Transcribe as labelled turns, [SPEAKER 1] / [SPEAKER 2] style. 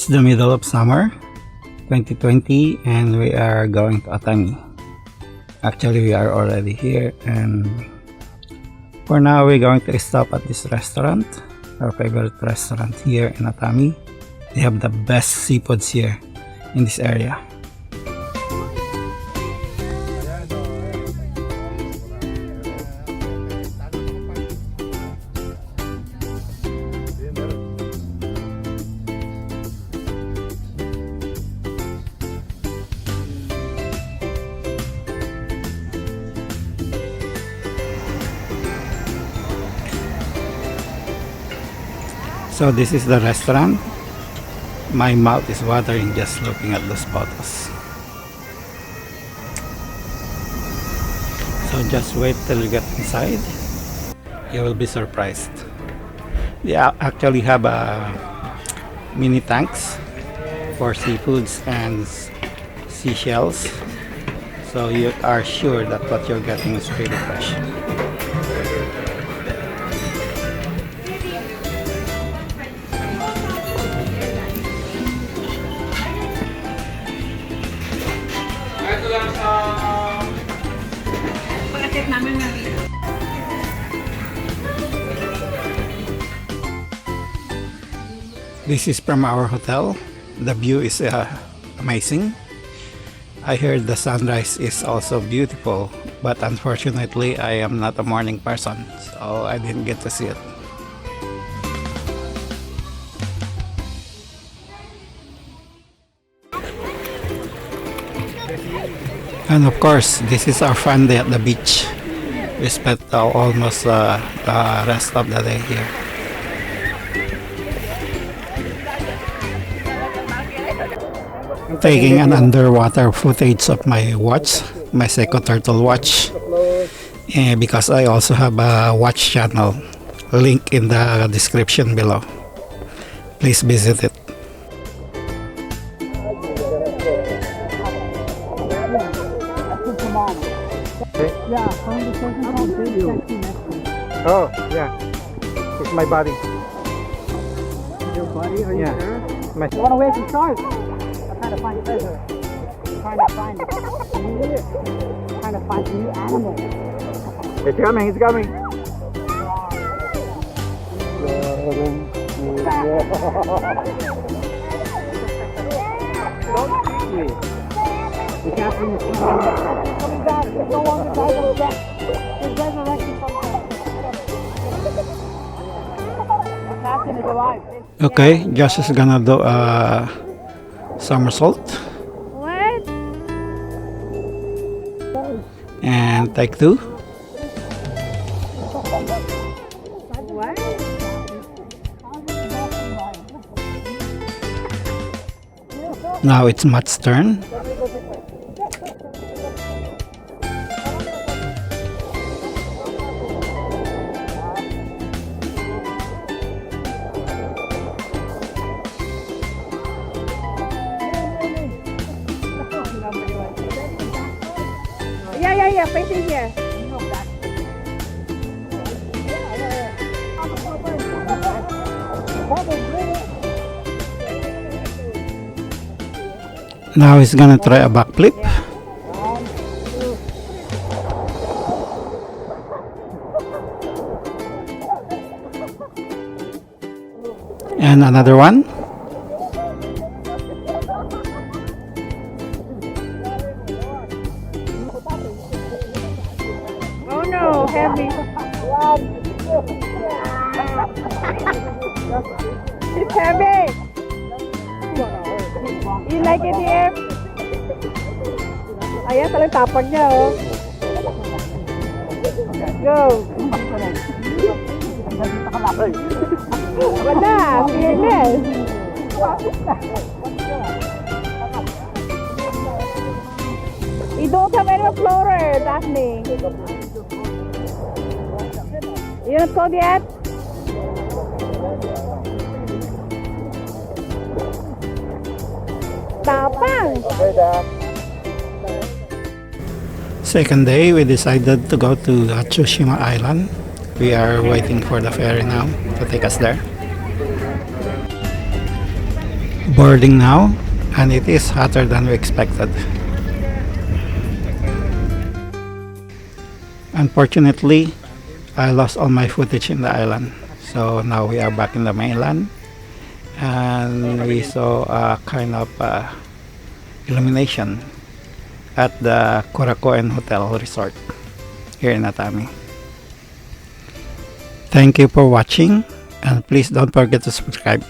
[SPEAKER 1] It's the middle of summer 2020 and we are going to Atami. Actually, we are already here, and for now we're going to stop at this restaurant, our favorite restaurant here in Atami. They have the best seafoods here in this area. So this is the restaurant. My mouth is watering just looking at those photos. So just wait till you get inside. You will be surprised. They actually have mini tanks for seafoods and seashells. So you are sure that what you're getting is really fresh. This is from our hotel. The view is amazing. I heard the sunrise is also beautiful, but unfortunately I am not a morning person, so I didn't get to see it. And of course, this is our fun day at the beach. We spent almost the rest of the day here. Taking an underwater footage of my watch, my Seiko Turtle watch, because I also have a watch channel. Link in the description below. Please visit it. Oh, yeah. It's my body.
[SPEAKER 2] Your body? Are you
[SPEAKER 1] Yeah.
[SPEAKER 2] sure?
[SPEAKER 1] My...
[SPEAKER 2] You want away from sharks? I'm trying to find treasure. I'm trying to find I'm trying to find a new animal.
[SPEAKER 1] It's coming, it's coming.
[SPEAKER 2] Don't shoot me. You can't bring the coming back. It's no longer back. It's resurrected from the captain is alive.
[SPEAKER 1] Okay, Josh is gonna do a somersault.
[SPEAKER 3] What?
[SPEAKER 1] And take two.
[SPEAKER 3] What?
[SPEAKER 1] Now it's Matt's turn.
[SPEAKER 3] Yeah, facing here.
[SPEAKER 1] Now he's gonna try a backflip. And another one.
[SPEAKER 3] Oh no, heavy. It's heavy. You like it here? Ayan, talagang tapag niya, oh. Go. Wala, fearless. You don't have any floater, Daphne. You're not cold yet? Tapang!
[SPEAKER 1] Second day, we decided to go to Atami Island. We are waiting for the ferry now to take us there. boarding now, and it is hotter than we expected. Unfortunately, I lost all my footage in the island, so now we are back in the mainland, and we saw a kind of illumination at the Kurakoen Hotel Resort here in Atami. Thank you for watching, and please don't forget to subscribe.